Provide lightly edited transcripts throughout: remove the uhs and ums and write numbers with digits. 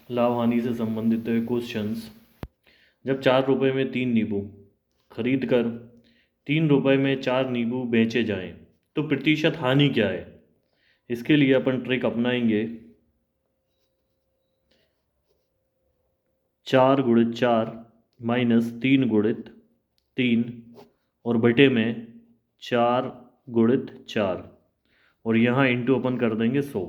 लाभ हानि से संबंधित क्वेश्चंस। जब 4 रुपये में 3 नींबू खरीद कर 3 रुपये में 4 नींबू बेचे जाएं तो प्रतिशत हानि क्या है? इसके लिए अपन ट्रिक अपनाएंगे। 4 × 4 -3 × 3 और बटे में 4 × 4 और यहाँ इंटू अपन कर देंगे 100।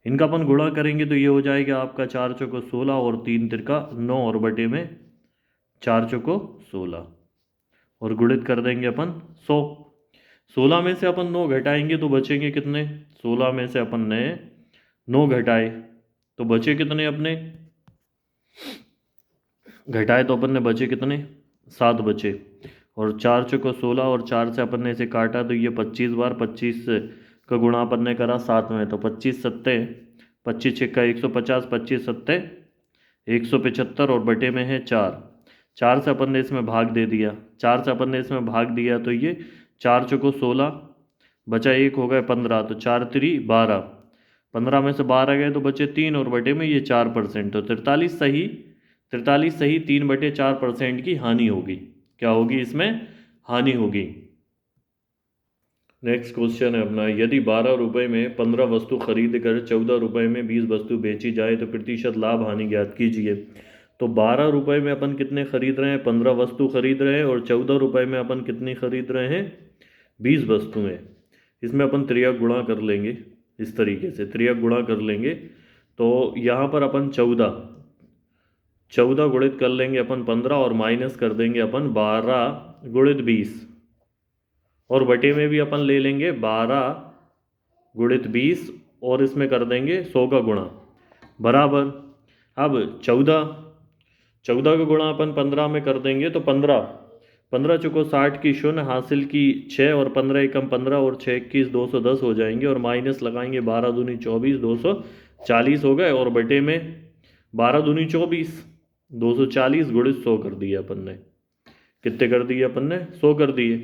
इनका अपन गुणा करेंगे तो ये हो जाएगा आपका 4 चौको 16 और 3 तिरका 9 और बटे में 4 चौको 16 और गुणित कर देंगे अपन 100। 16 में से अपन 9 घटाएंगे तो बचेंगे कितने? 16 में से अपन ने 9 घटाए तो बचे कितने अपने? घटाए तो अपन ने बचे कितने? 7 बचे। और 4 चौको 16 और 4 से अपन ने इसे काटा तो ये 25 बार 25 का गुणा अपन ने करा 7 में तो 25 सत्ते 25 छक्का 150 25 सत्ते 175 और बटे में है 4। 4 से अपन ने इसमें भाग दे दिया। 4 से अपन ने इसमें भाग दिया तो ये 4 चौको 16 बचा 1 हो गए 15 तो 4 3 12। 15 में से 12 गए तो बचे 3 और बटे में ये 4% तो 43 सही। 43 सही 3/4% की हानि होगी। क्या होगी इसमें? हानि होगी। नेक्स्ट क्वेश्चन है अपना, यदि 12 रुपये में 15 वस्तु खरीद कर 14 रुपये में 20 वस्तु बेची जाए तो प्रतिशत लाभ हानि ज्ञात कीजिए। तो 12 रुपये में अपन कितने खरीद रहे हैं? 15 वस्तु खरीद रहे हैं और 14 रुपये में अपन कितनी खरीद रहे हैं? 20 वस्तुएं। इसमें अपन त्रियक गुणा कर लेंगे। इस तरीके से त्रियक गुणा कर लेंगे तो यहाँ पर अपन 14 गुणित कर लेंगे अपन 15 और माइनस कर देंगे अपन 12 गुणित 20 और बटे में भी अपन ले लेंगे 12 गुणित 20 और इसमें कर देंगे 100 का गुणा बराबर। अब 14 का गुणा अपन 15 में कर देंगे तो 15 चौको 60 की शून्य हासिल की 6 और 15 एकम 15 और 6 21 210 हो जाएंगे और माइनस लगाएंगे 12 दूनी 24 240 हो गए और बटे में 12 दूनी 24 240 गुणित 100 कर दिए अपन ने। कितने कर दिए अपन ने? 100 कर दिए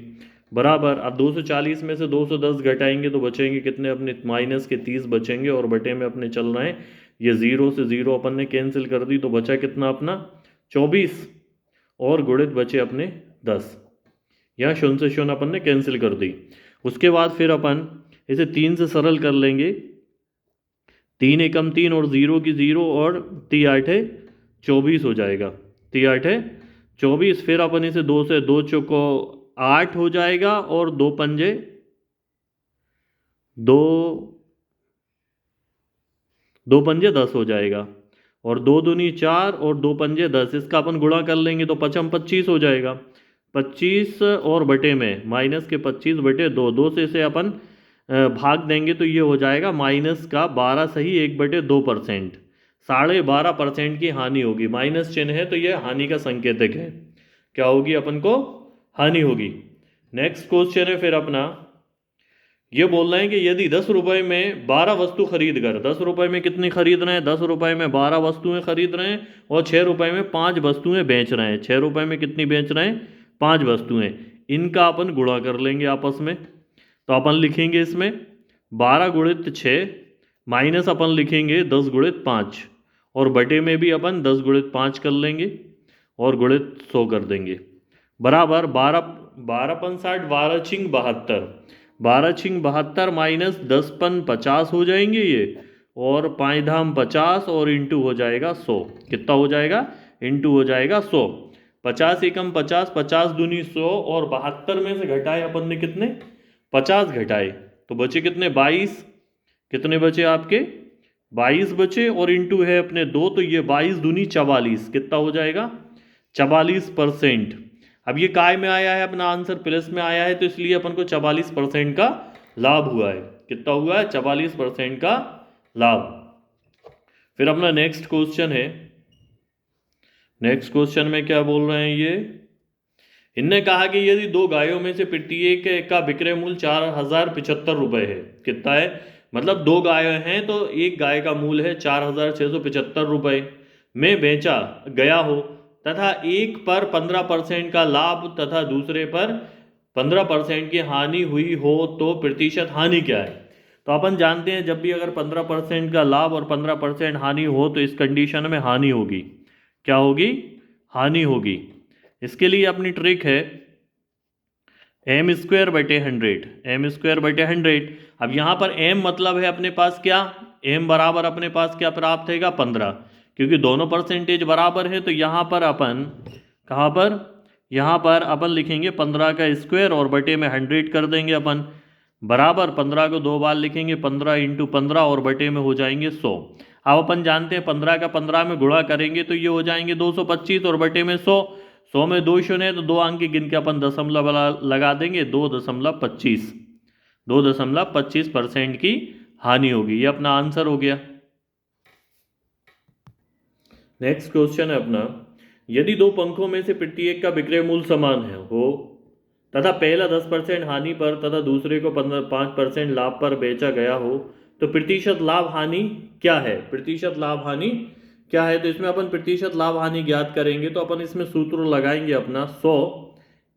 बराबर। अब 240 में से 210 घटाएंगे तो बचेंगे कितने अपने? माइनस के 30 बचेंगे और बटे में अपने चल रहे हैं ये 0 से 0 अपन ने कैंसिल कर दी तो बचा कितना अपना? 24 और गुणित बचे अपने 10। यहाँ शून्य से शून्य अपन ने कैंसिल कर दी। उसके बाद फिर अपन इसे 3 से सरल कर लेंगे। 3 एकम 3 और 0 की 0 और 3 8 24 हो जाएगा। 3 8 24। फिर अपन इसे 2 से 2 चौको 8 हो जाएगा और 2 पंजे 10 हो जाएगा और 2 दूनी 4 और 2 पंजे 10। इसका अपन गुणा कर लेंगे तो 5 25 हो जाएगा। 25 और बटे में माइनस के 25 बटे 2 से इसे अपन भाग देंगे तो ये हो जाएगा माइनस का 12 सही 1/2%। 12.5% की हानि होगी। माइनस चिन्ह है तो ये हानि का संकेतक है। क्या होगी अपन को? हानि होगी। नेक्स्ट क्वेश्चन है फिर अपना, ये बोल रहे हैं कि यदि 10 रुपये में 12 वस्तु खरीद कर 10 रुपये में कितनी खरीद रहे हैं? 10 रुपये में 12 वस्तुएं खरीद रहे हैं और 6 रुपये में 5 वस्तुएं बेच रहे हैं। 6 रुपये में कितनी बेच रहे हैं? 5 वस्तुएं। इनका अपन गुणा कर लेंगे आपस में। तो अपन लिखेंगे इसमें 12 गुणित 6 माइनस अपन लिखेंगे 10 गुणित 5 और बटे में भी अपन 10 गुणित 5 कर लेंगे और गुणित 100 कर देंगे बराबर। 12 पन 60 12 छिंग 72 12 छिंग 72 माइनस 10 पन 50 हो जाएंगे ये और 5 धाम 50 और इंटू हो जाएगा 100। कितना हो जाएगा? इंटू हो जाएगा 100। 50 एकम 50 50 दूनी 100 और 72 में से घटाए अपन ने कितने? 50 घटाए तो बचे कितने? 22। कितने बचे आपके? 22 बचे और इंटू है अपने 2 तो ये 22 दूनी 44। कितना हो जाएगा? 44%। अब ये काय में आया है अपना आंसर प्लस में आया है तो इसलिए अपन को 44% का लाभ हुआ है। कितना हुआ है? 44% का लाभ। फिर अपना नेक्स्ट क्वेश्चन है। नेक्स्ट क्वेश्चन में क्या बोल रहे हैं ये, इनने कहा कि यदि 2 गायों में से प्रत्येक का विक्रय मूल्य 4075 रुपये है। कितना है? मतलब 2 गाय हैं तो एक गाय का मूल्य है 4675 रुपये में बेचा गया हो तथा एक पर 15% का लाभ तथा दूसरे पर 15% की हानि हुई हो तो प्रतिशत हानि क्या है? तो अपन जानते हैं जब भी अगर 15% का लाभ और 15% हानि हो तो इस कंडीशन में हानि होगी। क्या होगी? हानि होगी। इसके लिए अपनी ट्रिक है एम स्क्वायर बटे 100, एम स्क्वायर बटे 100। अब यहाँ पर एम मतलब है अपने पास क्या, एम बराबर अपने पास क्या प्राप्त होगा 15, क्योंकि दोनों परसेंटेज बराबर है तो यहाँ पर अपन कहाँ पर, यहाँ पर अपन लिखेंगे 15 का स्क्वायर और बटे में 100 कर देंगे अपन, बराबर 15 को 2 बार लिखेंगे, 15 इंटू 15 और बटे में हो जाएंगे 100। अब अपन जानते हैं 15 का 15 में गुणा करेंगे तो ये हो जाएंगे 225 और बटे में 100। 100 में 2 शून्य है तो 2 अंक गिन के अपन दशमलव लगा देंगे, 2.25, 2.25% की हानि होगी। ये अपना आंसर हो गया। नेक्स्ट क्वेश्चन है अपना, यदि दो पंखों में से प्रत्येक का विक्रय मूल्य समान है हो तथा पहला 10% हानि पर तथा दूसरे को 5% लाभ पर बेचा गया हो तो प्रतिशत लाभ हानि क्या है? प्रतिशत लाभ हानि क्या है? तो इसमें अपन प्रतिशत लाभ हानि ज्ञात करेंगे तो अपन इसमें सूत्र लगाएंगे अपना 100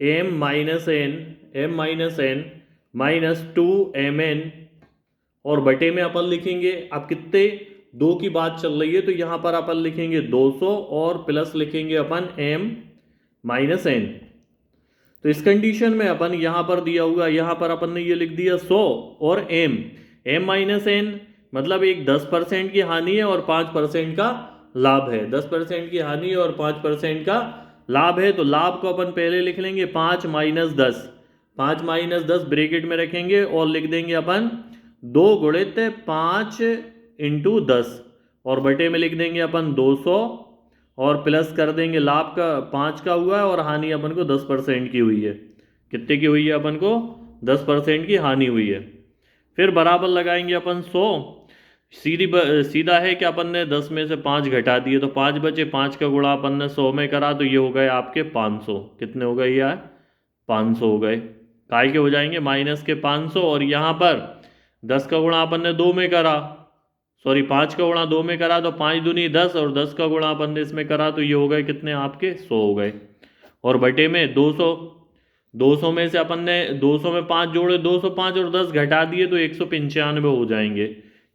m minus N minus 2mn और बटे में अपन लिखेंगे, अब कितने, 2 की बात चल रही है तो यहाँ पर अपन लिखेंगे 200 और प्लस लिखेंगे अपन m माइनस एन। तो इस कंडीशन में अपन यहाँ पर दिया हुआ, यहाँ पर अपन ने ये लिख दिया 100 और m माइनस एन मतलब एक 10% की हानि है और 5% का लाभ है। 10% की हानि है और 5% का लाभ है, तो लाभ को अपन पहले लिख लेंगे 5 माइनस 10, 5 माइनस 10 ब्रैकेट में रखेंगे और लिख देंगे अपन 2 गुणित 5 इंटू 10 और बटे में लिख देंगे अपन 200 और प्लस कर देंगे लाभ का 5 का हुआ है और हानि अपन को 10% की हुई है। कितने की हुई है? अपन को 10% की हानि हुई है। फिर बराबर लगाएंगे अपन 100, सीधा है कि अपन ने 10 में से 5 घटा दिए तो 5 बचे, 5 का गुणा अपन ने 100 में करा तो ये हो गए आपके 500। कितने हो गए? ये 500 हो गए। काय के हो जाएंगे माइनस के 500 और यहाँ पर 10 का गुणा अपन ने 2 में करा, सॉरी 5 का गुणा 2 में करा तो 5 दूनी 10 और 10 का गुणा अपन ने इसमें करा तो ये हो गए कितने आपके 100 हो गए। और बटे में 200, 200 में से अपन ने 200 में 5 जोड़े 205 और 10 घटा दिए तो 195 हो जाएंगे।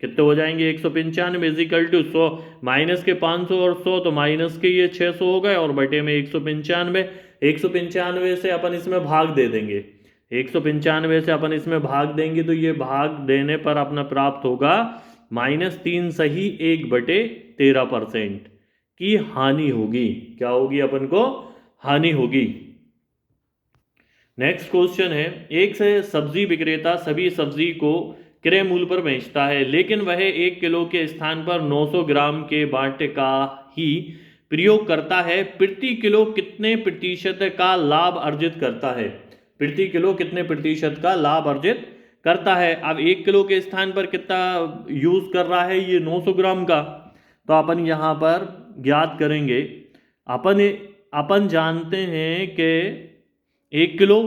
कितने हो जाएंगे? 195 इजिकल टू 100 माइनस के 500 और 100 तो माइनस के ये 600 हो गए और बटे में 195। 195 से अपन इसमें भाग दे देंगे, 195 से अपन इसमें भाग देंगे तो ये भाग देने पर अपना प्राप्त होगा -3 सही 1/13% की हानि होगी। क्या होगी? अपन को हानि होगी। नेक्स्ट क्वेश्चन है, एक से सब्जी विक्रेता सभी सब्जी को क्रय मूल्य पर बेचता है लेकिन वह 1 किलो के स्थान पर 900 ग्राम के बाटे का ही प्रयोग करता है, प्रति किलो कितने प्रतिशत का लाभ अर्जित करता है? प्रति किलो कितने प्रतिशत का लाभ अर्जित करता है? अब 1 किलो के स्थान पर कितना यूज कर रहा है ये 900 ग्राम का, तो अपन यहाँ पर ज्ञात करेंगे। अपन जानते हैं कि 1 किलो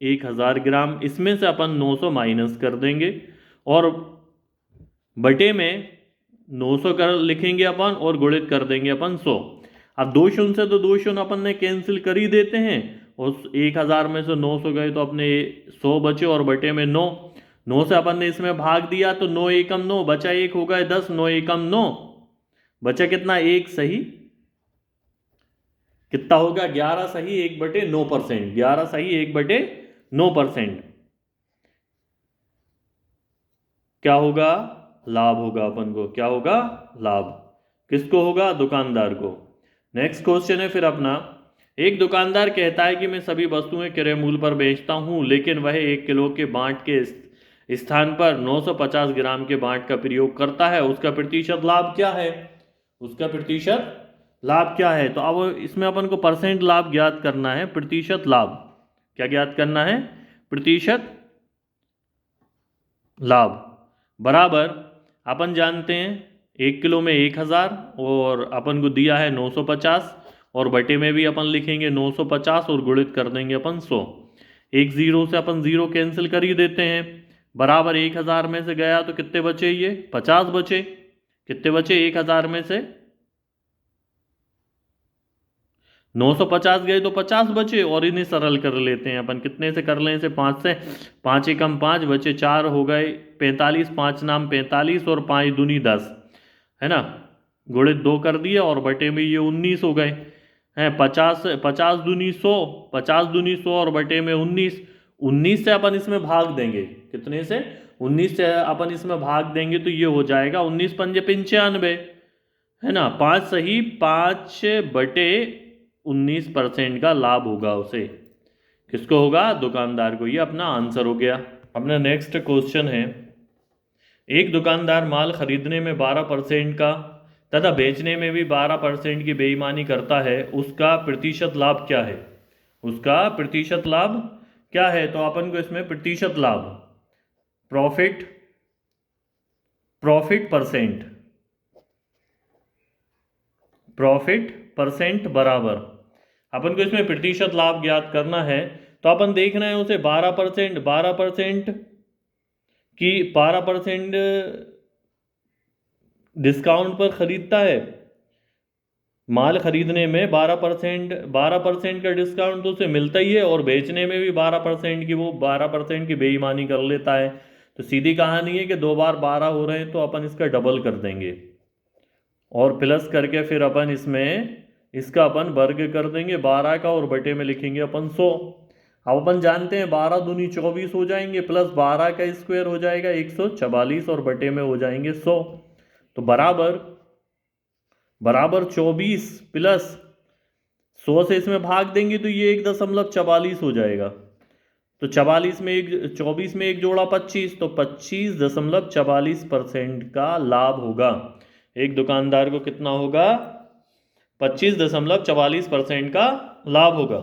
1000 ग्राम, इसमें से अपन 900 माइनस कर देंगे और बटे में 900 कर लिखेंगे अपन और गुणित कर देंगे अपन 100। अब 2 शून्य से तो 2 शून्य अपन ने कैंसिल कर ही देते हैं और 1000 में से 900 गए तो अपने 100 बचे और बटे में 9, 9 से अपन ने इसमें भाग दिया तो 9 एकम 9 बचा, 1 हो गए 10, 9 एकम 9 बचा कितना? 1 सही कितना होगा? 11 सही 1/9%, 11 सही 1/9%। क्या होगा? लाभ होगा अपन को। क्या होगा? लाभ। किसको होगा? दुकानदार को। नेक्स्ट क्वेश्चन है फिर अपना, एक दुकानदार कहता है कि मैं सभी वस्तुएं क्रय मूल्य पर बेचता हूं लेकिन वह 1 किलो के बांट के स्थान पर 950 ग्राम के बांट का प्रयोग करता है, उसका प्रतिशत लाभ क्या है? उसका प्रतिशत लाभ क्या है? तो अब इसमें अपन को परसेंट लाभ ज्ञात करना है, प्रतिशत लाभ। क्या ज्ञात करना है? प्रतिशत लाभ बराबर अपन जानते हैं 1 किलो में 1000 और अपन को दिया है 950 और बटे में भी अपन लिखेंगे 950 और गुणित कर देंगे अपन 100। 1 0 से अपन 0 कैंसिल कर ही देते हैं, बराबर 1000 में से गया तो कितने बचे? ये 50 बचे। कितने बचे 1000 में से? 950 गए तो 50 बचे, और इन्हें सरल कर लेते हैं अपन। कितने से कर लें इसे? 5 से। 5 एकम 5 बचे 4, हो गए 45, 5 नाम 45 और 5 दूनी 10, है ना। गुणित 2 कर दिया और बटे में ये 19 हो गए हैं। 50, 50 दूनी 100, 50 दूनी 100 और बटे में 19। 19 से अपन इसमें भाग देंगे, कितने से? 19 से अपन इसमें भाग देंगे तो ये हो जाएगा 19 पंजे 95, है ना। 5 सही 5 बटे 19% का लाभ होगा उसे। किसको होगा? दुकानदार को। ये अपना आंसर हो गया। अपना नेक्स्ट क्वेश्चन है, एक दुकानदार माल खरीदने में 12% का तथा बेचने में भी 12% की बेईमानी करता है, उसका प्रतिशत लाभ क्या है? उसका प्रतिशत लाभ क्या है? तो अपन को इसमें प्रतिशत लाभ, profit, profit percent, profit percent बराबर, अपन को इसमें प्रतिशत लाभ ज्ञात करना है। तो अपन देखना है उसे 12%, 12% की 12% डिस्काउंट पर खरीदता है। माल खरीदने में 12% का डिस्काउंट तो उसे मिलता ही है, और बेचने में भी 12% की, वो 12% की बेईमानी कर लेता है। तो सीधी कहानी है कि 2 बार 12 हो रहे हैं तो अपन इसका डबल कर देंगे, और प्लस करके फिर अपन इसमें इसका अपन वर्ग कर देंगे 12 का, और बटे में लिखेंगे अपन 100। अब अपन जानते हैं 12 दूनी 24 हो जाएंगे, प्लस 12 का स्क्वायर हो जाएगा 144, और बटे में हो जाएंगे 100। तो बराबर 24 प्लस 100 से इसमें भाग देंगे तो ये 1.44 हो जाएगा। तो 44 में एक 24 में एक जोड़ा 25, तो 25.44% का लाभ होगा। एक दुकानदार को कितना होगा? 25.44% का लाभ होगा।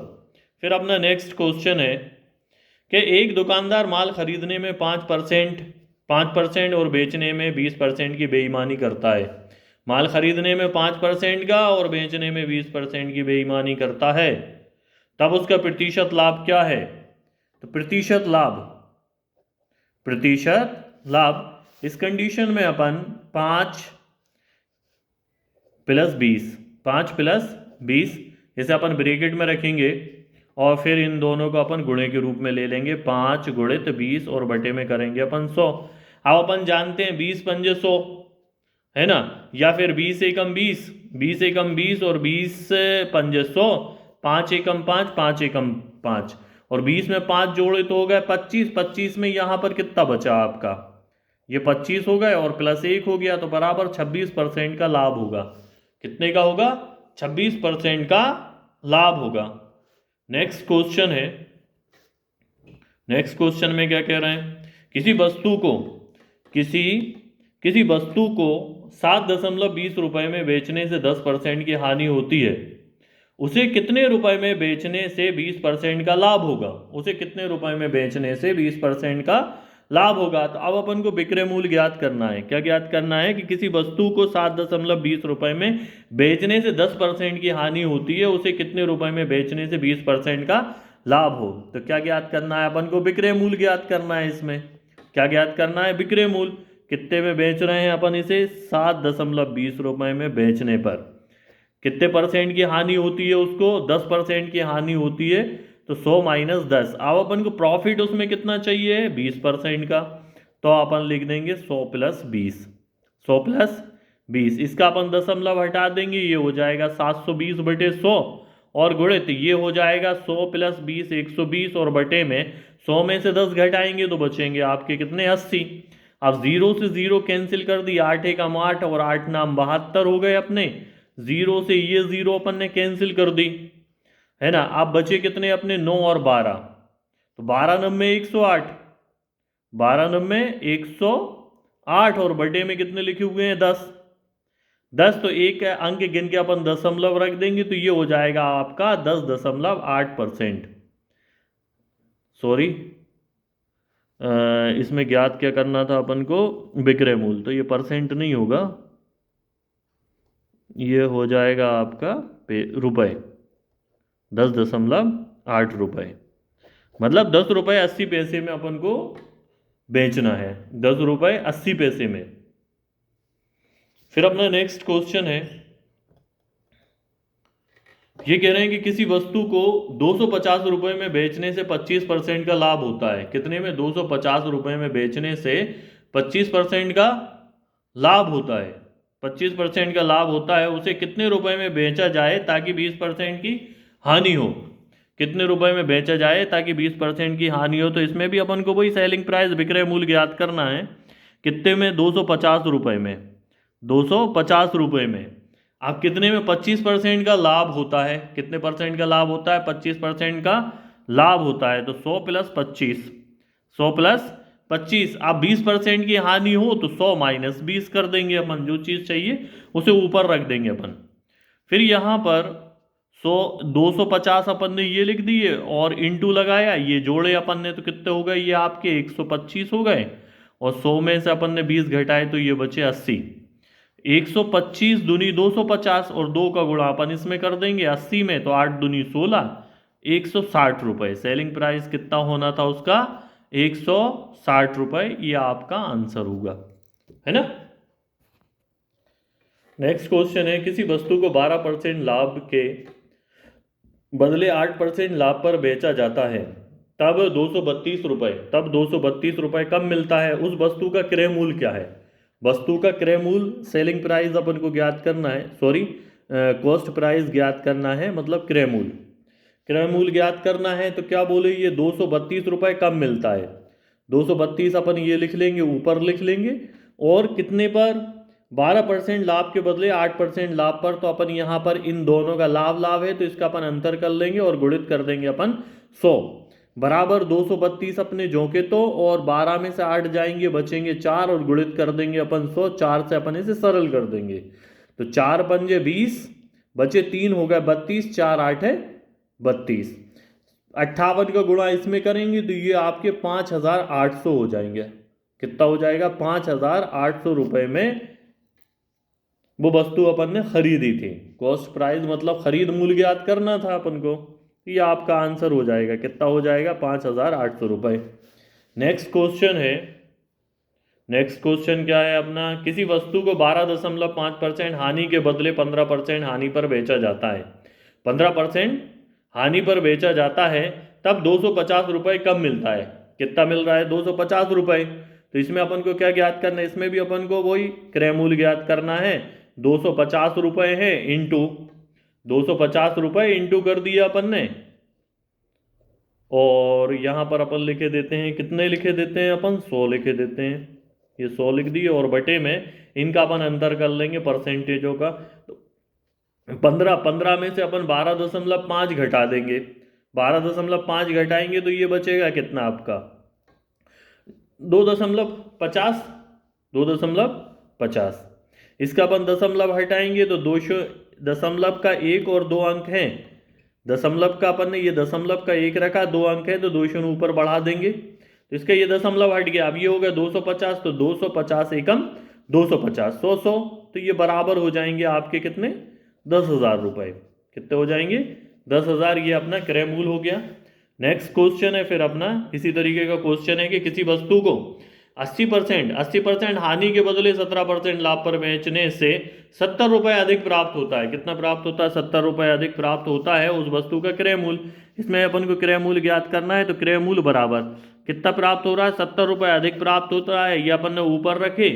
फिर अपना नेक्स्ट क्वेश्चन है कि एक दुकानदार माल खरीदने में 5% और बेचने में 20% की बेईमानी करता है। माल खरीदने में 5% का और बेचने में 20% की बेईमानी करता है, तब उसका प्रतिशत लाभ क्या है? तो प्रतिशत लाभ, प्रतिशत लाभ इस कंडीशन में अपन 5 प्लस 20, 5 प्लस 20 इसे अपन ब्रैकेट में रखेंगे, और फिर इन दोनों को अपन गुणे के रूप में ले लेंगे। 5 गुणित 20 और बटे में करेंगे अपन 100। अब अपन जानते हैं 20 पंजे 100, है ना, या फिर 20 एकम 20, 20 एकम 20 और 20 पंजे 100, 5 एकम 5, 5 एकम 5, और 20 में 5 जोड़े तो हो गए 25। 25 में यहाँ पर कितना बचा आपका? ये 25 हो गए और प्लस 1 हो गया, तो बराबर 26% का लाभ होगा। कितने का होगा? 26% का लाभ होगा। नेक्स्ट क्वेश्चन है, नेक्स्ट क्वेश्चन में क्या कह रहे हैं? किसी वस्तु को 7.20 रुपए में बेचने से 10% की हानि होती है, उसे कितने रुपए में बेचने से 20% का लाभ होगा? उसे कितने रुपए में बेचने से 20% का लाभ होगा? तो अब अपन को विक्रय मूल्य ज्ञात करना है। क्या ज्ञात करना है? कि किसी वस्तु को 7.20 रुपए में बेचने से 10% की हानि होती है, उसे कितने रुपए में बेचने से 20% का लाभ हो। तो क्या ज्ञात करना है अपन को? विक्रय मूल्य ज्ञात करना है। इसमें क्या ज्ञात करना है? विक्रय मूल्य। कितने में बेच रहे हैं अपन इसे? 7.20 रुपए में बेचने पर कितने परसेंट की हानि होती है उसको? 10% की हानि होती है। तो 100 माइनस 10, अब अपन को प्रॉफिट उसमें कितना चाहिए? 20% का। तो अपन लिख देंगे 100 प्लस 20, 100 प्लस 20, इसका अपन दशमलव हटा देंगे, ये हो जाएगा 720 बटे 100, और गुणित ये हो जाएगा 100 प्लस 20 120, और बटे में 100 में से 10 घटाएंगे तो बचेंगे आपके कितने? 80। अब 0 से 0 कैंसिल कर दी, 8 एकम 8 और 8 नाम 72 हो गए अपने। 0 से ये 0 अपन ने कैंसिल कर दी, है ना। अब बचे कितने अपने? 9 और 12, तो 12 नब्बे 108, 12 नब्बे 108, और बटे में कितने लिखे हुए हैं? 10। 10 तो एक अंक गिन के अपन दशमलव रख देंगे, तो ये हो जाएगा आपका 10.8%। सॉरी, इसमें ज्ञात क्या करना था अपन को? विक्रय मूल्य। तो ये परसेंट नहीं होगा, ये हो जाएगा आपका रुपए, 10.8 रुपए। मतलब 10 रुपये 80 पैसे में अपन को बेचना है, 10 रुपये 80 पैसे में। फिर अपना नेक्स्ट क्वेश्चन है ये कह रहे हैं कि किसी वस्तु को 250 रुपए में बेचने से 25% का लाभ होता है। कितने में? 250 रुपए में बेचने से 25% का लाभ होता है। 25% का लाभ होता है, उसे कितने रुपए में बेचा जाए ताकि 20% की हानि हो? कितने रुपए में बेचा जाए ताकि 20% की हानि हो? तो इसमें भी अपन को वही सेलिंग प्राइस, विक्रय मूल्य ज्ञात करना है। कितने में? 250 रुपए में। 250 रुपए में अब कितने में 25% का लाभ होता है? कितने परसेंट का लाभ होता है? 25% का लाभ होता है। तो 100 प्लस 25, 100 प्लस 25। अब 20% की हानि हो तो 100 माइनस 20 कर देंगे अपन, जो चीज़ चाहिए उसे ऊपर रख देंगे अपन। फिर यहाँ पर 100, 250 अपन ने ये लिख दिए और इंटू लगाया, ये जोड़े अपन ने तो कितने हो गए? ये आपके 125 हो गए। और 100 में से अपन ने 20 घटाए तो ये बचे 80। 125 दूनी 250 और 2 का गुणा अपन इसमें कर देंगे 80 में, तो 8 दूनी 16, 160 रुपए। सेलिंग प्राइस कितना होना था उसका? 160 रुपए। ये आपका आंसर होगा, है ना। नेक्स्ट क्वेश्चन है, किसी वस्तु को 12% लाभ के बदले 8% लाभ पर बेचा जाता है, तब 232 रुपए, तब 232 रुपए कब मिलता है? उस वस्तु का क्रय मूल्य क्या है? वस्तु का क्रय मूल्य, सेलिंग प्राइस अपन को ज्ञात करना है, सॉरी कॉस्ट प्राइस ज्ञात करना है, मतलब क्रय मूल्य। क्रय मूल्य ज्ञात करना है तो क्या बोले, ये 232 रुपए कब मिलता है? 232 अपन ये लिख लेंगे, ऊपर लिख लेंगे। और कितने पर? 12% लाभ के बदले 8% लाभ पर। तो अपन यहाँ पर इन दोनों का लाभ लाभ है तो इसका अपन अंतर कर लेंगे और गुणित कर देंगे अपन 100 बराबर 232 अपने जोके तो, और 12 में से 8 जाएंगे, बचेंगे 4 और गुणित कर देंगे अपन 100। 4 से अपन इसे सरल कर देंगे तो 4 पंजे 20, बचे 3 हो गए 32, 4 8 है 32। 58 का गुणा इसमें करेंगे तो ये आपके 5800 हो जाएंगे। कितना हो जाएगा? 5800 रुपए में वो वस्तु अपन ने खरीदी थी। कॉस्ट प्राइस मतलब खरीद मूल्य ज्ञात करना था अपन को। ये आपका आंसर हो जाएगा। कितना हो जाएगा? 5800 रुपए। नेक्स्ट क्वेश्चन है, नेक्स्ट क्वेश्चन क्या है अपना, किसी वस्तु को 12.5% हानि के बदले 15% हानि पर बेचा जाता है। 15% हानि पर बेचा जाता है, तब 250 रुपये कब मिलता है? कितना मिल रहा है? 250 रुपये। तो इसमें अपन को क्या ज्ञात करना है? इसमें भी अपन को वही क्रय मूल्य ज्ञात करना है। 250 रुपये है इंटू 250 रुपये इंटू कर दिया अपन ने, और यहाँ पर अपन लिखे देते हैं, कितने लिखे देते हैं अपन? 100 लिखे देते हैं। ये 100 लिख दिए और बटे में इनका अपन अंतर कर लेंगे परसेंटेजों का। तो 15 में से अपन 12.5 घटा देंगे। 12.5 घटाएंगे तो ये बचेगा कितना आपका? 2.50, 2.50। इसका अपन दशमलव हटाएंगे तो 200, दशमलव का 1 और 2 अंक हैं। दशमलव का अपन ने ये दशमलव का 1 रखा, 2 अंक है तो 2 शून्य ऊपर बढ़ा देंगे तो इसका ये दशमलव हट गया। अब ये हो गया 250, तो 250 एकम 250, 100 100, तो ये बराबर हो जाएंगे आपके कितने? 10,000 रुपए। कितने हो जाएंगे? 10,000। ये अपना क्रय मूल्य हो गया। नेक्स्ट क्वेश्चन है फिर अपना इसी तरीके का क्वेश्चन है कि किसी वस्तु को 80% हानि के बदले 17% लाभ पर बेचने से 70 रुपये अधिक प्राप्त होता है। कितना प्राप्त होता है? 70 रुपये अधिक प्राप्त होता है उस वस्तु का क्रय मूल्य। इसमें अपन को क्रय मूल्य ज्ञात करना है तो क्रय मूल्य बराबर कितना प्राप्त हो रहा है? 70 रुपये अधिक प्राप्त होता है। ये अपन ने ऊपर रखे।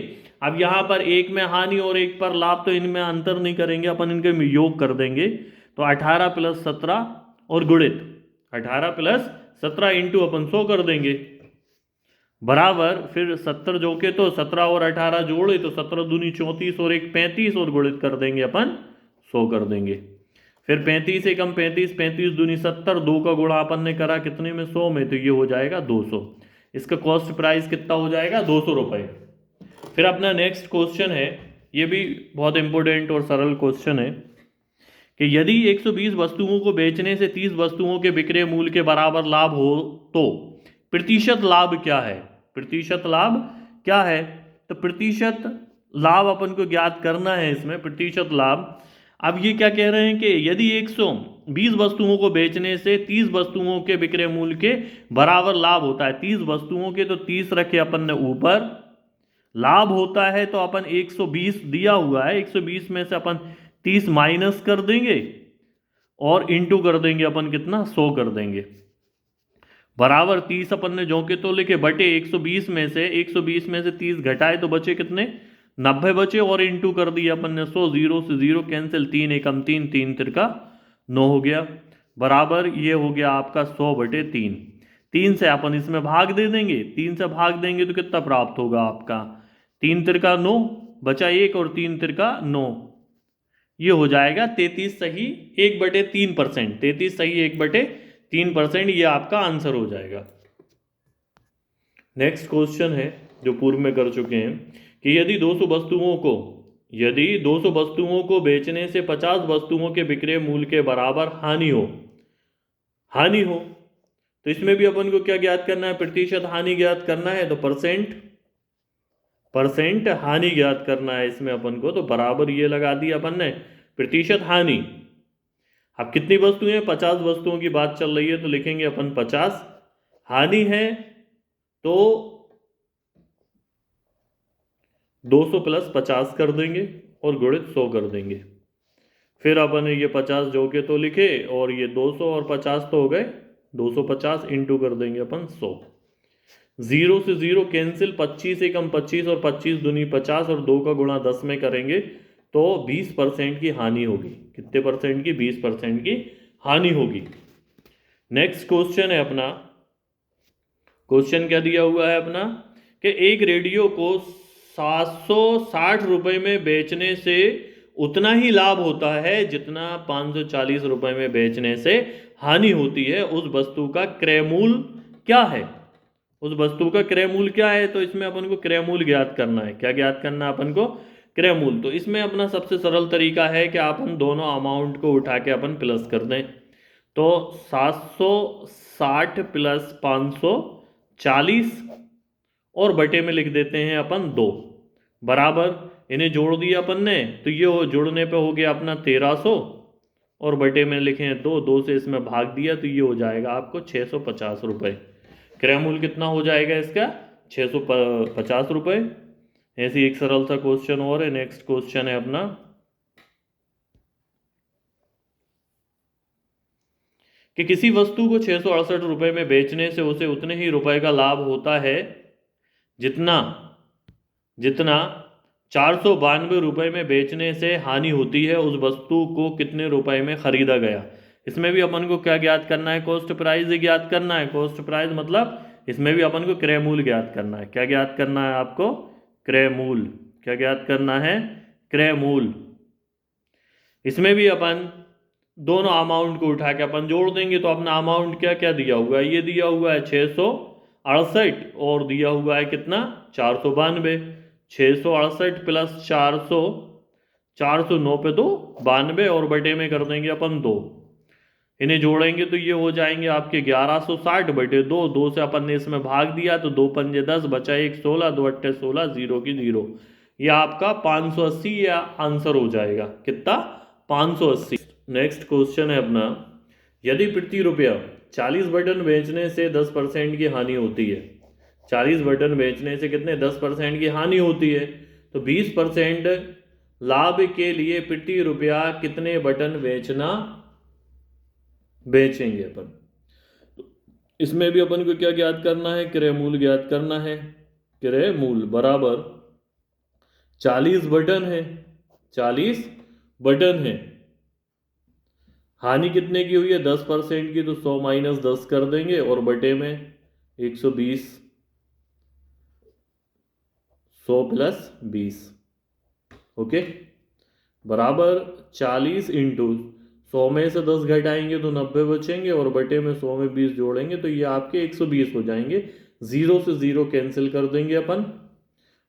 अब यहाँ पर एक में हानि और एक पर लाभ, तो इनमें अंतर नहीं करेंगे अपन, इनके योग कर देंगे। तो 18 प्लस 17 और गुणित 18 प्लस 17 इंटू अपन 100 कर देंगे बराबर, फिर 70 जो के तो 17 और 18 जोड़े तो 17 दूनी 34 और 1 35 और गुणित कर देंगे अपन 100 कर देंगे। फिर 35 एकम 35, 35 दूनी 70, 2 का गुणा अपन ने करा कितने में? 100 में, तो ये हो जाएगा 200। इसका कॉस्ट प्राइस कितना हो जाएगा? 200 रुपये। फिर अपना नेक्स्ट क्वेश्चन है, ये भी बहुत इंपॉर्टेंट और सरल क्वेश्चन है कि यदि 120 वस्तुओं को बेचने से 30 वस्तुओं के विक्रय मूल्य के बराबर लाभ हो तो प्रतिशत लाभ क्या है? प्रतिशत लाभ क्या है? तो प्रतिशत लाभ अपन को ज्ञात करना है इसमें, प्रतिशत लाभ। अब ये क्या कह रहे हैं कि यदि 120 वस्तुओं को बेचने से 30 वस्तुओं के विक्रय मूल्य के बराबर लाभ होता है। 30 वस्तुओं के तो 30 रखे अपन ने ऊपर, लाभ होता है तो अपन 120 दिया हुआ है, 120 में से अपन 30 माइनस कर देंगे और इंटू कर देंगे अपन कितना, 100 कर देंगे, बराबर 30 अपन ने जो के तो लिखे बटे 120 में से 30 घटाए तो बचे कितने, 90 बचे, और इंटू कर दिया अपन ने 100, 0 से 0 कैंसिल, 3 एकम 3, 3 तिरका 9 हो गया, बराबर ये हो गया आपका 100/3। 3 से अपन इसमें भाग दे देंगे, 3 से भाग देंगे तो कितना प्राप्त होगा आपका, 3 तिरका 9, बचा 1 और 3 तिरका 9, ये हो जाएगा 33 सही 1/3%, 33 सही 1/3%, ये आपका आंसर हो जाएगा। नेक्स्ट क्वेश्चन है जो पूर्व में कर चुके हैं कि यदि 200 वस्तुओं को बेचने से 50 वस्तुओं के विक्रय मूल्य के बराबर हानि हो तो इसमें भी अपन को क्या ज्ञात करना है, प्रतिशत हानि ज्ञात करना है, तो परसेंट हानि ज्ञात करना है इसमें अपन को, तो बराबर ये लगा दिया अपन ने प्रतिशत हानि। अब कितनी वस्तुएं हैं, 50 वस्तुओं की बात चल रही है तो लिखेंगे अपन 50, हानि है तो 200 + 50 कर देंगे और गुणित 100 कर देंगे, फिर अपन ये 50 जो के तो लिखे और ये 200 और 50 तो हो गए 250, इंटू कर देंगे अपन 100, 0 से 0 कैंसिल, 25 एकम 25 और 25 दूनी 50 और 2 का गुणा 10 में करेंगे तो 20% की हानि होगी। कितने परसेंट की, 20% की हानि होगी। नेक्स्ट क्वेश्चन है अपना, क्वेश्चन क्या दिया हुआ है अपना कि एक रेडियो को 760 रुपए में बेचने से उतना ही लाभ होता है जितना 540 रुपए में बेचने से हानि होती है, उस वस्तु का क्रय मूल्य क्या है, उस वस्तु का क्रय मूल्य क्या है, तो इसमें अपन को क्रय मूल्य ज्ञात करना है। क्या ज्ञात करना है अपन को, क्रय मूल्य। तो इसमें अपना सबसे सरल तरीका है कि अपन दोनों अमाउंट को उठा के अपन प्लस कर दें, तो 760 + 540 और बटे में लिख देते हैं अपन 2, बराबर इन्हें जोड़ दिया अपन ने तो ये जोड़ने पे हो गया अपना 1300 और बटे में लिखे हैं 2, 2 से इसमें भाग दिया तो ये हो जाएगा आपको 650 रुपये। क्रय मूल्य कितना हो जाएगा इसका, 650 रुपये। ऐसे एक सरल सा क्वेश्चन और है। नेक्स्ट क्वेश्चन है अपना कि किसी वस्तु को 668 रुपये में बेचने से उसे उतने ही रुपए का लाभ होता है जितना 492 रुपये में बेचने से हानि होती है, उस वस्तु को कितने रुपए में खरीदा गया। इसमें भी अपन को क्या ज्ञात करना है, कॉस्ट प्राइस ज्ञात करना है। कॉस्ट प्राइस मतलब इसमें भी अपन को क्रय मूल्य ज्ञात करना है। क्या ज्ञात करना है आपको, क्रय मूल्य। क्या ज्ञात करना है, क्रय मूल्य। इसमें भी अपन दोनों अमाउंट को उठा के अपन जोड़ देंगे तो अपना अमाउंट क्या क्या दिया हुआ है, ये दिया हुआ है 668 और दिया हुआ है कितना 492। 668 + 400, 409 पे 2 92 और बटे में कर देंगे अपन 2। इन्हें जोड़ेंगे तो ये हो जाएंगे आपके 1160/2। 2 से अपन ने इसमें भाग दिया तो 2 पंजे 10, बचा 1 16, 2 अट्ठे 16, 0 की 0। ये आपका 580 या आंसर हो जाएगा, कितना 580। नेक्स्ट क्वेश्चन है अपना, यदि प्रति रुपया 40 बटन बेचने से 10% की हानि होती है, 40 बटन बेचने से कितने 10% की हानि होती है, तो 20% लाभ के लिए प्रति रुपया कितने बटन बेचेंगे अपन। तो इसमें भी अपन को क्या ज्ञात करना है, क्रय मूल्य ज्ञात करना है। क्रय मूल्य बराबर 40 बटन है, 40 बटन है, हानि कितने की हुई है 10% की, तो 100 - 10 कर देंगे और बटे में 120, 100 + 20, ओके, बराबर 40 इंटू 100 में से 10 घटाएंगे तो 90 बचेंगे और बटे में 100 में 20 जोड़ेंगे तो ये आपके 120 हो जाएंगे। 0 से 0 कैंसिल कर देंगे अपन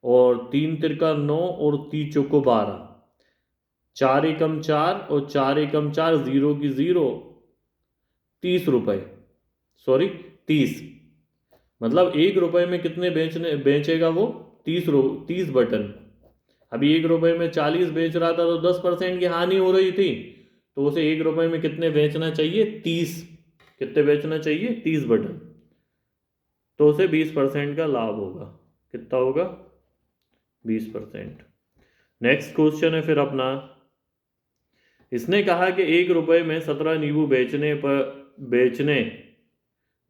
और 3 तिरका 9 और 3 चौको 12, 4 एकम 4 और 4 एकम 4, 0 की 0, 30 रुपये, सॉरी 30, मतलब 1 रुपये में कितने बेचेगा वो 30 बटन। अभी 1 रुपये में 40 बेच रहा था तो 10% की हानि हो रही थी, तो उसे 1 रुपये में कितने बेचना चाहिए 30, कितने बेचना चाहिए 30 बटन, तो उसे 20% का लाभ होगा। कितना होगा 20%। नेक्स्ट क्वेश्चन है फिर अपना इसने कहा कि 1 रुपये में 17 नींबू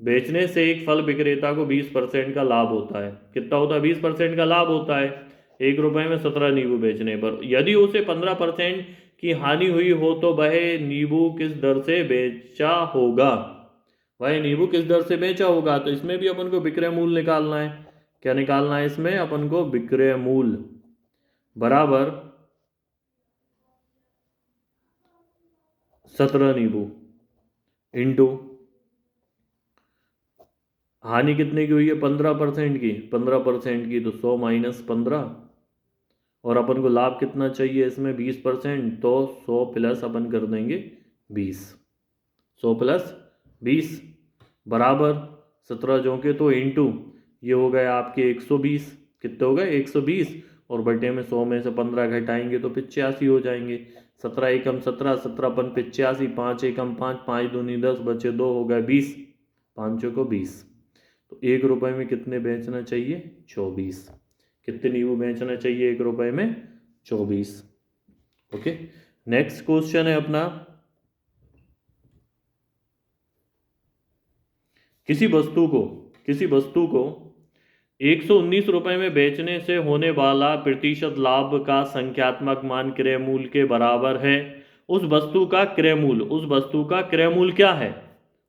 बेचने से एक फल विक्रेता को 20% का लाभ होता है। कितना होता है? 20% का लाभ होता है 1 रुपये में 17 नींबू बेचने पर। यदि उसे 15% की हानि हुई हो तो वह नींबू किस दर से बेचा होगा? वह नींबू किस दर से बेचा होगा? तो इसमें भी अपन को विक्रय मूल्य निकालना है। क्या निकालना है इसमें? अपन को विक्रय मूल्य बराबर 17 नींबू इंटू हानि कितने की हुई है? 15% की। 15% की तो 100 माइनस 15, और अपन को लाभ कितना चाहिए इसमें? 20%, तो 100 प्लस अपन कर देंगे 20। 100 प्लस 20 बराबर 17 जो के तो इंटू ये हो गए आपके 120। कितने हो गए? 120, और बटे में 100 में से 15 घटाएंगे तो 85 हो जाएंगे। 17 एकम 17, 17 अपन 85, 5 एकम 5, 5 दूनी 10, बचे 2 हो गए 20, 5 को 20। तो 1 रुपये में कितने बेचना चाहिए? 24। कितने नींबू बेचना चाहिए 1 रुपये में? 24। ओके, नेक्स्ट क्वेश्चन है अपना, किसी वस्तु को 119 रुपये में बेचने से होने वाला प्रतिशत लाभ का संख्यात्मक मान क्रय मूल्य के बराबर है। उस वस्तु का क्रय मूल्य क्या है?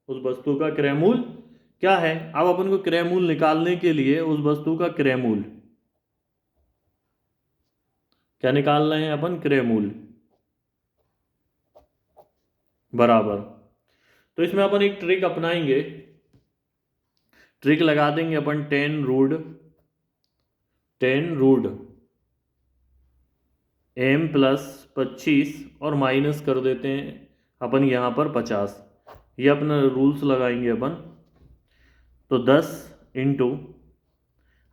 उस वस्तु का क्रय मूल्य क्या है? अब अपन को क्रय मूल्य निकालने के लिए उस वस्तु का क्रय मूल्य क्या निकालना है अपन? क्रय मूल्य बराबर, तो इसमें अपन एक ट्रिक अपनाएंगे। ट्रिक लगा देंगे अपन 10 रूट m प्लस 25 और माइनस कर देते हैं अपन यहाँ पर 50। ये अपना रूल्स लगाएंगे अपन। तो 10 इंटू,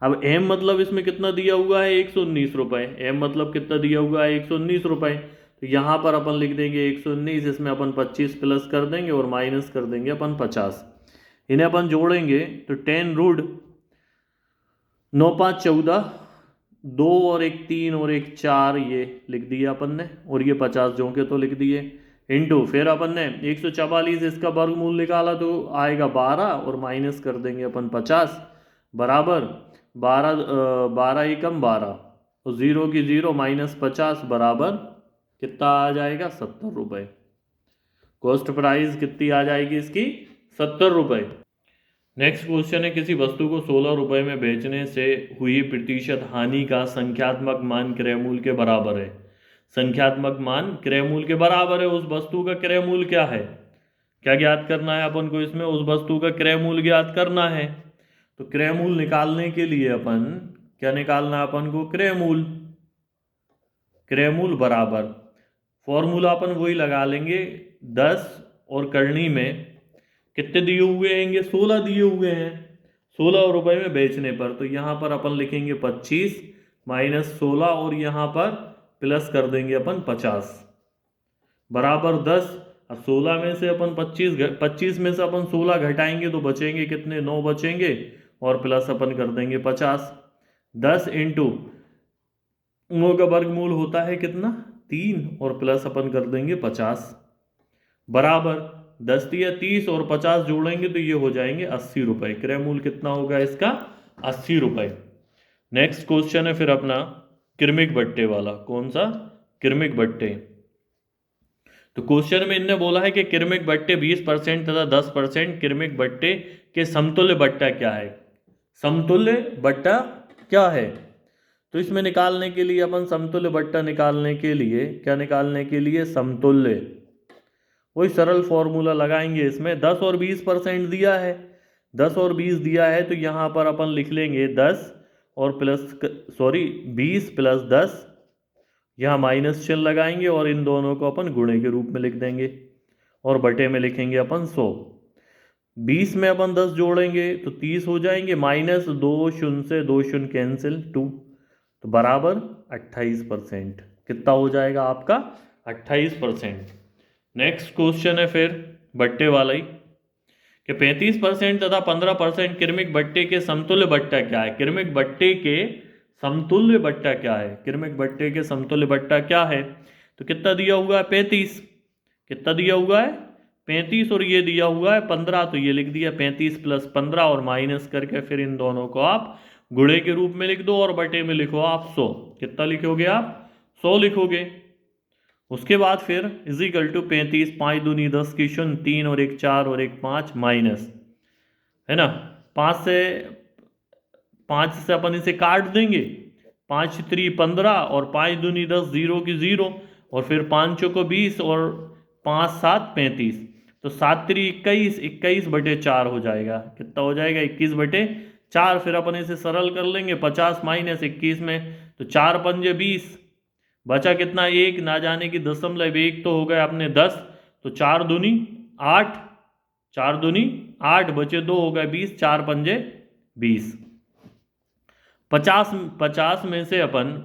अब m मतलब इसमें कितना दिया हुआ है? 119 रुपये। m मतलब कितना दिया हुआ है? 119 रुपये। तो यहाँ पर अपन लिख देंगे 119, इसमें अपन 25 प्लस कर देंगे और माइनस कर देंगे अपन 50। इन्हें अपन जोड़ेंगे तो 10 रूट 9 5 14, 2 और 1 3 और 1 4, ये लिख दिया अपन ने, और ये 50 जो के तो लिख दिए इंटू, फिर अपन ने 144 इसका वर्गमूल निकाला तो आएगा 12, और माइनस कर देंगे अपन 50 बराबर 12 एकम 12, तो 0 की 0 माइनस 50 बराबर कितना आ जाएगा? 70 रुपये। कॉस्ट प्राइस कितनी आ जाएगी इसकी? 70 रुपये। नेक्स्ट क्वेश्चन है, किसी वस्तु को 16 रुपये में बेचने से हुई प्रतिशत हानि का संख्यात्मक मान क्रय मूल्य के बराबर है। संख्यात्मक मान क्रय मूल्य के बराबर है। उस वस्तु का क्रय मूल्य क्या है? क्या ज्ञात करना है अपन को इसमें? उस वस्तु का क्रय मूल्य ज्ञात करना है। तो क्रय मूल्य निकालने के लिए अपन क्या निकालना है अपन को? क्रय मूल्य बराबर, फॉर्मूला अपन वही लगा लेंगे, 10 और करनी में कितने दिए हुए हैं? 16 दिए हुए हैं 16 रुपये में बेचने पर। तो यहाँ पर अपन लिखेंगे 25 माइनस 16, और यहाँ पर प्लस कर देंगे अपन 50 बराबर 10। अब 16 में से अपन 25 में से अपन 16 घटाएंगे तो बचेंगे कितने? 9 बचेंगे, और प्लस अपन कर देंगे 50। 10 इंटू 9 का वर्गमूल होता है कितना? 3, और प्लस अपन कर देंगे 50 बराबर 10 दिया 30, और 50 जोड़ेंगे तो ये हो जाएंगे 80 रुपये। क्रय मूल्य कितना होगा इसका? 80 रुपये। नेक्स्ट क्वेश्चन है फिर अपना क्रमिक बट्टे वाला। कौन सा? क्रमिक बट्टे। तो क्वेश्चन में इनने बोला है कि क्रमिक बट्टे 20% तथा 10% क्रमिक बट्टे के समतुल्य बट्टा क्या है? समतुल्य बट्टा क्या है? तो इसमें निकालने के लिए अपन समतुल्य बट्टा निकालने के लिए क्या निकालने के लिए? समतुल्य, वही सरल फॉर्मूला लगाएंगे इसमें। 10 और 20% दिया है, 10 और 20 दिया है, तो यहाँ पर अपन लिख लेंगे 10 और 20 प्लस 10, यहाँ माइनस चिन्ह लगाएंगे और इन दोनों को अपन गुणे के रूप में लिख देंगे, और बटे में लिखेंगे अपन 100। 20 में अपन 10 जोड़ेंगे तो 30 हो जाएंगे, माइनस 2 शून्य से 2 शून्य कैंसिल 2, तो बराबर 28%। कितना हो जाएगा आपका? 28%। नेक्स्ट क्वेश्चन है फिर बट्टे वाला ही कि 35% तथा 15% क्रमिक बट्टे के समतुल्य बट्टा क्या है? क्रमिक बट्टे के समतुल्य बट्टा क्या है? क्रमिक बट्टे के समतुल्य बट्टा क्या है? तो कितना दिया हुआ है 35, कितना दिया हुआ है 35 और ये दिया हुआ है 15, तो ये लिख दिया 35 + 15 और माइनस करके फिर इन दोनों को आप गुणे के रूप में लिख दो और बटे में लिखो आप 100। कितना लिखोगे आप 100 लिखोगे। उसके बाद फिर इजिकल टू 35, 5 दूनी 10 की 0, 3 और 1 4 और 1 5 माइनस, है ना, 5 से अपन इसे काट देंगे, 5 3 15 और 5 दूनी 10, 0 की 0 और फिर 5 चौको 20 और 5 7 35, तो 7 3 21, 21 बटे 4 हो जाएगा। कितना हो जाएगा 21 बटे 4। फिर अपन इसे सरल कर लेंगे, 50 माइनस 21 में, तो 4 पंजे 20, बचा कितना 1, ना जाने की 0.1 तो हो गया अपने 10, तो 4 दूनी 8, 4 दूनी 8 बचे 2 हो गए 20, 4 पंजे 20। 50 में से अपन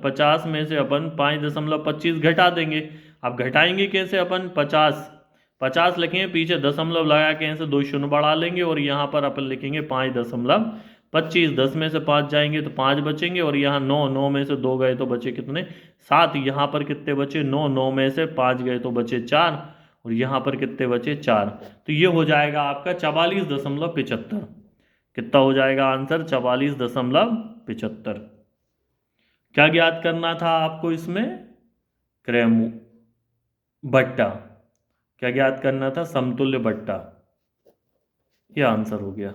5.25 घटा देंगे। अब घटाएंगे कैसे अपन, 50 लिखेंगे, पीछे दशमलव लगा के ऐसे 2 शून्य बढ़ा लेंगे और यहाँ पर अपन लिखेंगे 5.25। 10 में से 5 जाएंगे तो 5 बचेंगे और यहाँ 9 में से 2 गए तो बचे कितने 7। यहाँ पर कितने बचे 9 में से 5 गए तो बचे 4 और यहाँ पर कितने बचे 4। तो ये हो जाएगा आपका 44.75। कितना हो जाएगा आंसर 44.75। क्या ज्ञात करना था आपको इसमें, क्रम बट्टा, क्या ज्ञात करना था, समतुल्य बट्टा। ये आंसर हो गया।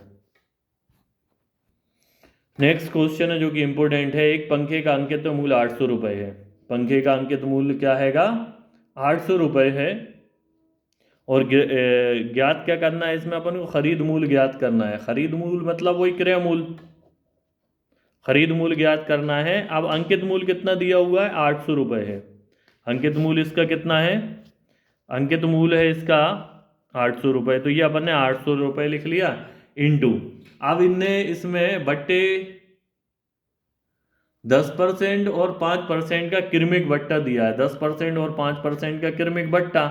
नेक्स्ट क्वेश्चन है जो कि इंपॉर्टेंट है। एक पंखे का अंकित मूल्य 800 रुपये है। पंखे का अंकित मूल्य क्या हैगा 800 रुपये है और ज्ञात क्या करना है इसमें अपन को, खरीद मूल्य ज्ञात करना है। खरीद मूल्य मतलब वही क्रय मूल्य, खरीद मूल्य ज्ञात करना है। अब अंकित मूल्य कितना दिया हुआ है 800 रुपये है। अंकित मूल्य इसका कितना है, अंकित मूल्य है इसका 800 रुपये, तो ये अपन ने 800 रुपये लिख लिया इंटू, अब इनने इसमें बट्टे 10% और 5% का क्रमिक बट्टा दिया है। 10% और 5% का क्रमिक बट्टा,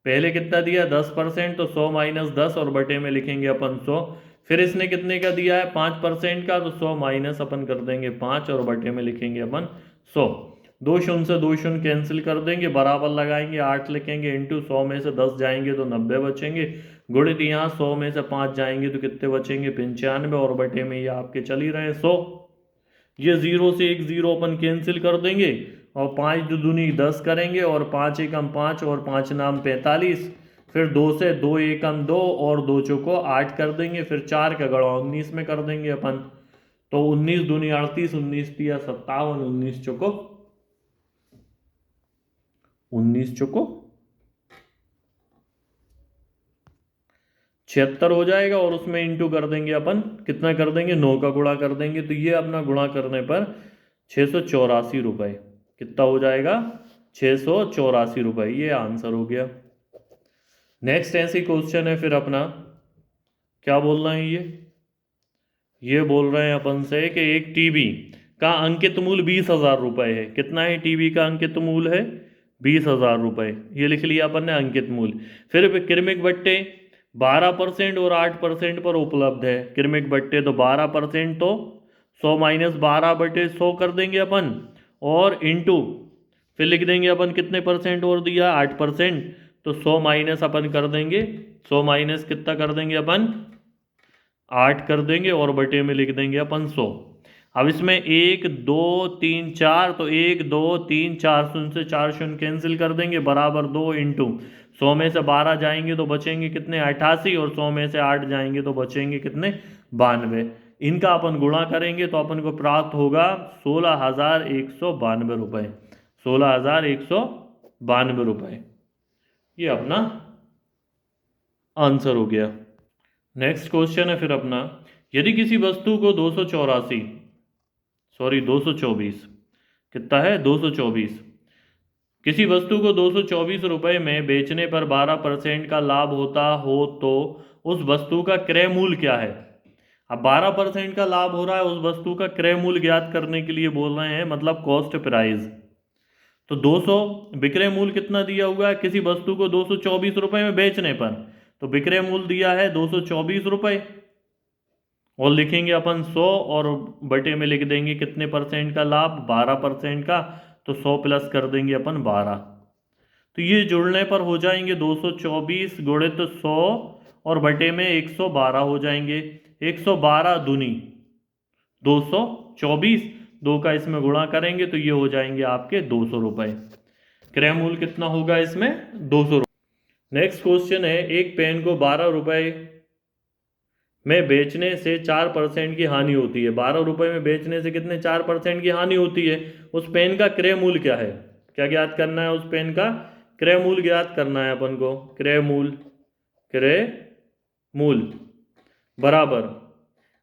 पहले कितना दिया 10%, तो 100 माइनस 10 और बटे में लिखेंगे अपन 100। फिर इसने कितने का दिया है 5% का, तो 100 माइनस अपन कर देंगे 5 और बटे में लिखेंगे अपन 100। 2 शून्य से 2 शून्य कैंसिल कर देंगे, बराबर लगाएंगे 8 लिखेंगे, इंटू 100 में से 10 जाएंगे तो 90 बचेंगे, गुणित यहाँ 100 में से 5 जाएंगे तो कितने बचेंगे 95 और बटे में ये आपके चल ही रहे 100। ये 0 से 1 0 अपन कैंसिल कर देंगे और 5 दूनी 10 करेंगे और 5 एकम 5 और 5 नाम 45, फिर 2 से 2 एकम 2 और 2 चौको 8 कर देंगे, फिर 4 का गड़ा 19 में कर देंगे अपन, तो 19 दूनी 38, 19 तिया 57, 19 चौको 76 हो जाएगा और उसमें इंटू कर देंगे अपन, कितना कर देंगे 9 का गुणा कर देंगे, तो ये अपना गुणा करने पर 684 रुपये। कितना हो जाएगा 684 रुपये, ये आंसर हो गया। नेक्स्ट ऐसी क्वेश्चन है फिर अपना, क्या बोल रहे हैं ये बोल रहे हैं अपन से कि एक टीवी का अंकित मूल्य 20,000 रुपये है। कितना है टीवी का अंकित मूल्य है 20,000 रुपये, ये लिख लिया अपन ने अंकित मूल्य। फिर क्रमिक बट्टे 12% और 8% पर उपलब्ध है। क्रमिक बट्टे तो 12%, तो 100 माइनस 12 बटे 100 कर देंगे अपन और इंटू फिर लिख देंगे अपन कितने परसेंट और दिया 8%, तो 100 माइनस अपन कर देंगे, 100 माइनस कितना कर देंगे अपन 8 कर देंगे और बटे में लिख देंगे अपन 100। अब इसमें 1 2 3 4, तो 1 2 3 4 शून्य से 4 शून्य कैंसिल कर देंगे, बराबर 2 इंटू 100 में से 12 जाएंगे तो बचेंगे कितने 88 और 100 में से 8 जाएंगे तो बचेंगे कितने 92। इनका अपन गुणा करेंगे तो अपन को प्राप्त होगा 16,192 रुपये, 16,192 रुपये। ये अपना आंसर हो गया। नेक्स्ट क्वेश्चन है फिर अपना, यदि किसी वस्तु को 224 कितना है 224, किसी वस्तु को 224 रुपये में बेचने पर 12% का लाभ होता हो तो उस वस्तु का क्रय मूल्य क्या है। अब 12% का लाभ हो रहा है, उस वस्तु का क्रय मूल्य ज्ञात करने के लिए बोल रहे हैं, मतलब कॉस्ट प्राइस। तो 200 विक्रय मूल्य कितना दिया हुआ है किसी वस्तु को 224 रुपये में बेचने पर, तो विक्रय मूल्य दिया है 224 रुपये और लिखेंगे अपन 100 और बटे में लिख देंगे कितने परसेंट का लाभ 12% का, तो 100 प्लस कर देंगे अपन 12। तो ये जुड़ने पर हो जाएंगे 224 गुणित 100 और बटे में 112 हो जाएंगे। 112 दूनी 224, 2 का इसमें गुणा करेंगे तो ये हो जाएंगे आपके 200 रुपये। क्रय मूल्य कितना होगा इसमें? 200 रुपये। नेक्स्ट क्वेश्चन है, एक पेन को 12 रुपये में बेचने से 4% की हानि होती है। 12 रुपये में बेचने से कितने 4% की हानि होती है। उस पेन का क्रय मूल्य क्या है? क्या ज्ञात करना है? उस पेन का क्रय मूल्य ज्ञात करना है अपन को। क्रय मूल्य बराबर,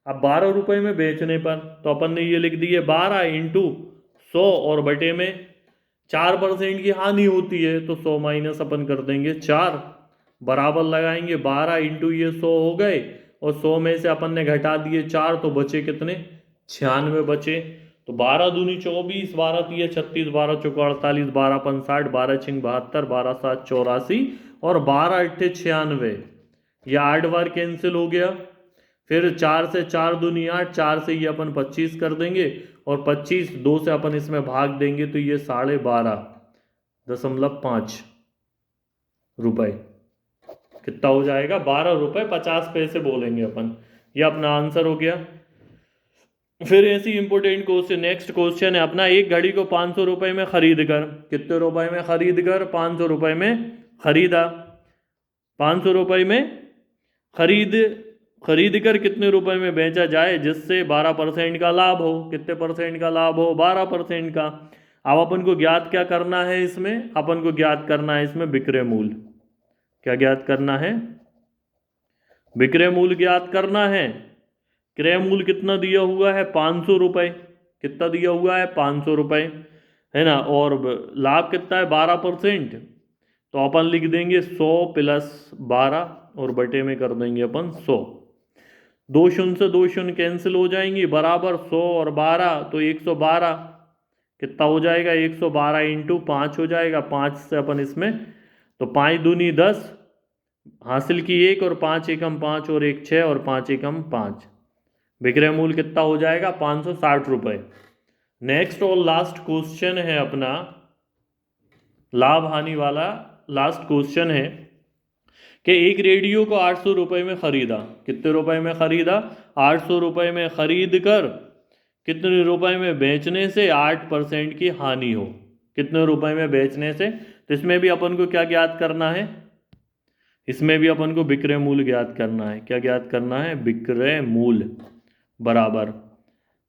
अब 12 रुपये में बेचने पर तो अपन ने ये लिख दिए 12 इंटू 100 और बटे में 4% की हानि होती है तो 100 माइनस अपन कर देंगे 4, बराबर लगाएंगे 12 इंटू ये 100 हो गए और 100 में से अपन ने घटा दिए 4 तो बचे कितने? 96 बचे। तो 12 दूनी 24, 12 तिया 36, 12 चौका 48, 12 पंच 60, 12 छिंग 72, 12 सात 84 और 12 अट्ठे 96। यह 8 बार कैंसिल हो गया। फिर 4 से 4 दूनी 8, 4 से ये अपन 25 कर देंगे और 25 2 से अपन इसमें भाग देंगे तो ये 12.5 रुपये कितना हो जाएगा? 12 रुपये 50 पैसे बोलेंगे अपन। ये अपना आंसर हो गया। फिर ऐसी इंपोर्टेंट क्वेश्चन, नेक्स्ट क्वेश्चन है अपना, एक घड़ी को 500 रुपये में खरीद कर, कितने रुपए में खरीद कर? 500 रुपये में खरीदा। 500 रुपये में खरीद कर कितने रुपए में बेचा जाए जिससे 12% का लाभ हो। कितने परसेंट का लाभ हो? 12% का। अब अपन को ज्ञात क्या करना है इसमें? अपन को ज्ञात करना है इसमें विक्रय मूल्य। क्या ज्ञात करना है? विक्रय मूल्य ज्ञात करना है। क्रय मूल्य कितना दिया हुआ है? 500 रुपये। कितना दिया हुआ है? 500 रुपये, है ना। और लाभ कितना है? 12%। तो अपन लिख देंगे 100 प्लस 12 और बटे में कर देंगे अपन 100। 2 शून्य से 2 शून्य कैंसिल हो जाएंगी, बराबर 100 और 12 तो 112। कितना हो जाएगा? 112 इंटू 5 हो जाएगा। 5 से अपन इसमें तो 5 दूनी 10 हासिल की 1 और 5 एकम 5 और 1 6 और 5 एकम 5। विक्रय मूल्य कितना हो जाएगा? 560 रुपये। नेक्स्ट और लास्ट क्वेश्चन है अपना लाभ हानि वाला। लास्ट क्वेश्चन है कि एक रेडियो को 800 रुपये में खरीदा। कितने रुपए में खरीदा? 800 रुपये में खरीद कर कितने रुपए में बेचने से 8% की हानि हो। कितने रुपए में बेचने से? तो इसमें भी अपन को क्या ज्ञात करना है? इसमें भी अपन को विक्रय मूल्य ज्ञात करना है। क्या ज्ञात करना है? विक्रय मूल्य बराबर,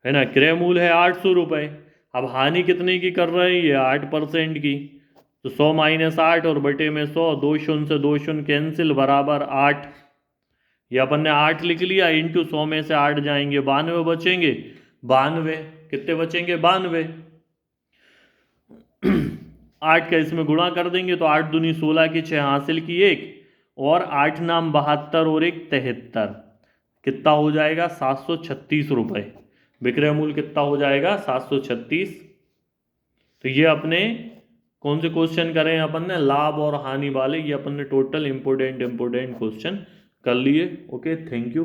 है ना, क्रय मूल्य है 800 रुपये। अब हानि कितने की कर रहे हैं? ये 8% की। तो 100 माइनस 8 और बटे में 100, 2 शून्य से 2 शून्य कैंसिल, बराबर 8। ये अपन ने 8 लिख लिया इंटू 100 में से 8 जाएंगे 92 बचेंगे। 92 कितने बचेंगे? 92। 8 का इसमें गुणा कर देंगे तो 8 दूनी 16 की 6 हासिल की 1 और 8 नाम 72 और 1 73। कितना हो जाएगा? 736 रुपये। विक्रय मूल्य कितना हो जाएगा? 736। तो ये अपने कौन से क्वेश्चन करें अपन ने? लाभ और हानि वाले। ये अपन ने टोटल इंपोर्टेंट क्वेश्चन कर लिए। Okay, thank you.